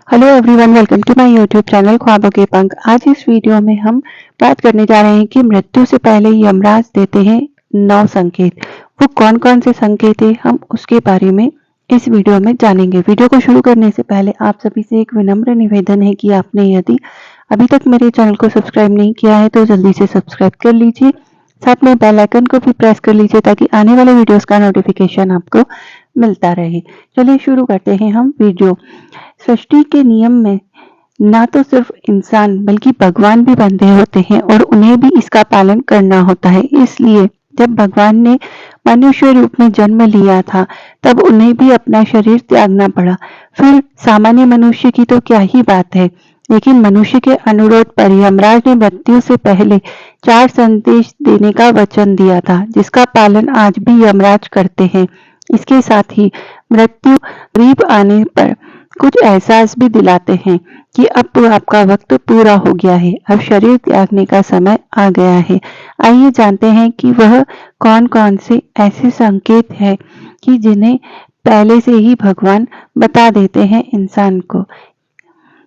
Hello everyone, welcome to my YouTube channel ख्वाबों के पंख। आज इस वीडियो में हम बात करने जा रहे हैं कि मृत्यु से पहले यमराज देते हैं 9 संकेत। वो कौन कौन से संकेत है, हम उसके बारे में इस वीडियो में जानेंगे। वीडियो को शुरू करने से पहले आप सभी से एक विनम्र निवेदन है कि आपने यदि अभी तक मेरे चैनल को सब्सक्राइब नहीं किया है तो जल्दी से सब्सक्राइब कर लीजिए, साथ में बेल आइकन को भी प्रेस कर लीजिए ताकि आने वाले वीडियोस का नोटिफिकेशन आपको मिलता रहे। चलिए शुरू करते हैं हम वीडियो। सृष्टि के नियम में ना तो सिर्फ इंसान बल्कि भगवान भी बंधे होते हैं और उन्हें भी इसका पालन करना होता है। इसलिए जब भगवान ने मनुष्य रूप में जन्म लिया था तब उन्हें भी अपना शरीर त्यागना पड़ा। फिर सामान्य मनुष्य की तो क्या ही बात है, लेकिन मनुष्य के अनुरोध पर यमराज ने मृत्यु से पहले 4 संदेश देने का वचन दिया था, जिसका पालन आज भी यमराज करते हैं। इसके साथ ही मृत्यु करीब आने पर कुछ एहसास भी दिलाते हैं कि अब तो आपका वक्त पूरा हो गया है, अब शरीर त्यागने का समय आ गया है। आइए जानते हैं कि वह कौन कौन से ऐसे संकेत हैं कि जिन्हें पहले से ही भगवान बता देते हैं इंसान को।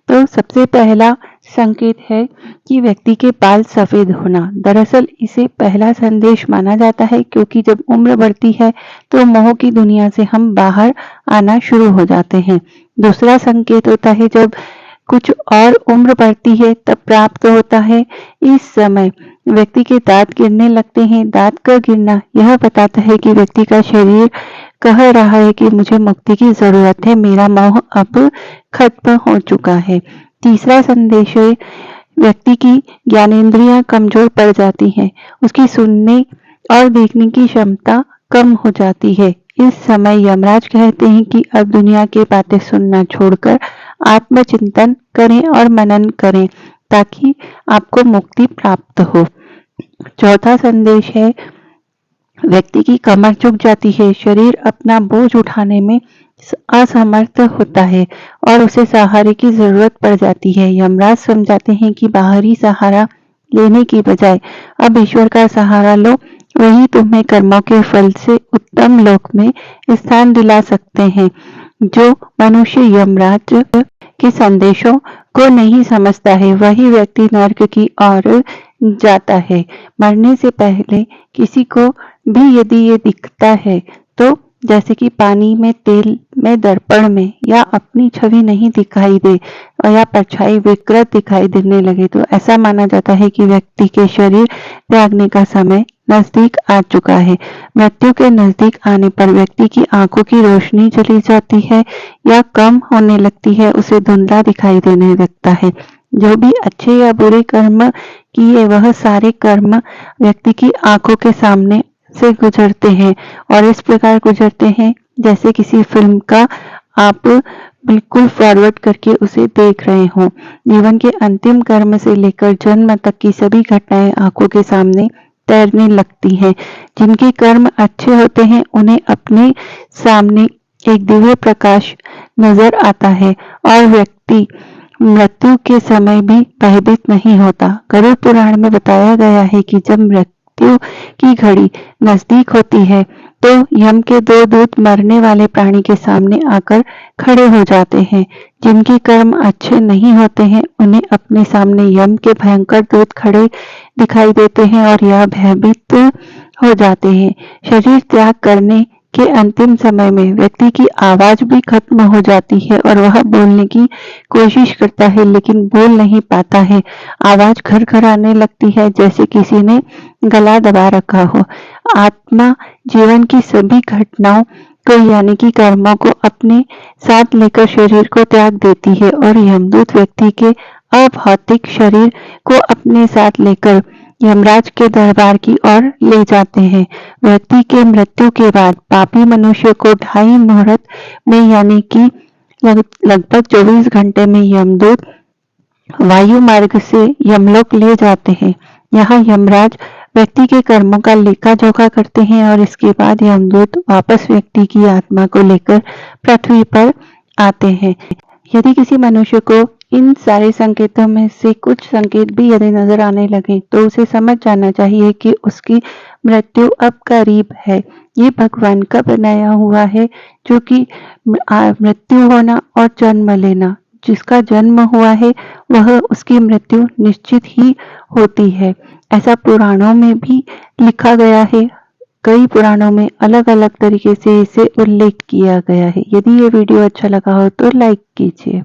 तो सबसे पहला संकेत है कि व्यक्ति के बाल सफेद होना। दरअसल इसे पहला संदेश माना जाता है क्योंकि जब उम्र बढ़ती है तो मोह की दुनिया से हम बाहर आना शुरू हो जाते हैं। दूसरा संकेत होता है जब कुछ और उम्र बढ़ती है तब प्राप्त होता है। इस समय व्यक्ति के दांत गिरने लगते हैं। दांत का गिरना यह बताता है कि व्यक्ति का शरीर कह रहा है कि मुझे मुक्ति की जरूरत है, मेरा मोह अब खत्म हो चुका है। तीसरा संदेश है व्यक्ति की ज्ञानेंद्रियां कमजोर पड़ जाती हैं, उसकी सुनने और देखने की क्षमता कम हो जाती है। इस समय यमराज कहते हैं कि अब दुनिया की बातें सुनना छोड़कर आत्मचिंतन करें और मनन करें ताकि आपको मुक्ति प्राप्त हो। चौथा संदेश है व्यक्ति की कमर झुक जाती है, शरीर अपना बोझ उठाने में असमर्थ होता है और उसे सहारे की जरूरत पड़ जाती है। यमराज समझाते हैं कि बाहरी सहारा लेने की बजाय अब ईश्वर का सहारा लो, वही तुम्हें कर्मों के फल से उत्तम लोक में स्थान दिला सकते हैं। जो मनुष्य यमराज के संदेशों को नहीं समझता है वही व्यक्ति नरक की ओर जाता है। मरने से पहले किसी को भी यदि ये दिखता है तो जैसे कि पानी में, तेल में, दर्पण में या अपनी छवि नहीं दिखाई दे या परछाई विकृत दिखाई देने लगे तो ऐसा माना जाता है कि व्यक्ति के शरीर त्यागने का समय नजदीक आ चुका है। मृत्यु के नजदीक आने पर व्यक्ति की आंखों की रोशनी चली जाती है या कम होने लगती है, उसे धुंधला दिखाई देने लगता है। जो भी अच्छे या बुरे कर्म किए वह सारे कर्म व्यक्ति की आंखों के सामने से गुजरते हैं और इस प्रकार गुजरते हैं जैसे किसी फिल्म का आप बिल्कुल फॉरवर्ड करके उसे देख रहे हो। जीवन के अंतिम कर्म से लेकर जन्म तक की सभी घटनाएं आंखों के सामने तैरने लगती हैं। जिनके कर्म अच्छे होते हैं उन्हें अपने सामने एक दिव्य प्रकाश नजर आता है और व्यक्ति मृत्यु के समय भी भयभीत नहीं होता। गरुड़ पुराण में बताया गया है कि जब मृत्यु की घड़ी नजदीक होती है तो यम के 2 दूत मरने वाले प्राणी के सामने आकर खड़े हो जाते हैं। जिनके कर्म अच्छे नहीं होते हैं उन्हें अपने सामने यम के भयंकर दूत खड़े दिखाई देते हैं और यह भयभीत हो जाते हैं। शरीर त्याग करने के अंतिम समय में व्यक्ति की आवाज भी खत्म हो जाती है और वह बोलने की कोशिश करता है लेकिन बोल नहीं पाता है। आवाज घरघराने लगती है जैसे किसी ने गला दबा रखा हो। आत्मा जीवन की सभी घटनाओं को यानी कि कर्मों को अपने साथ लेकर शरीर को त्याग देती है और यमदूत व्यक्ति के अभौतिक शरीर को अपने साथ लेकर यमराज के दरबार की ओर ले जाते हैं। व्यक्ति के मृत्यु के बाद पापी मनुष्य को 2.5 मुहूर्त में यानी कि लगभग 24 घंटे में यमदूत वायु मार्ग से यमलोक ले जाते हैं। यहाँ यमराज व्यक्ति के कर्मों का लेखा जोखा करते हैं और इसके बाद यमदूत वापस व्यक्ति की आत्मा को लेकर पृथ्वी पर आते हैं। यदि किसी मनुष्य को इन सारे संकेतों में से कुछ संकेत भी यदि नजर आने लगे तो उसे समझ जाना चाहिए कि उसकी मृत्यु अब करीब है। ये भगवान का बनाया हुआ है जो कि मृत्यु होना और जन्म लेना जिसका जन्म हुआ है वह उसकी मृत्यु निश्चित ही होती है। ऐसा पुराणों में भी लिखा गया है। कई पुराणों में अलग अलग तरीके से इसे उल्लेख किया गया है। यदि ये वीडियो अच्छा लगा हो तो लाइक कीजिए।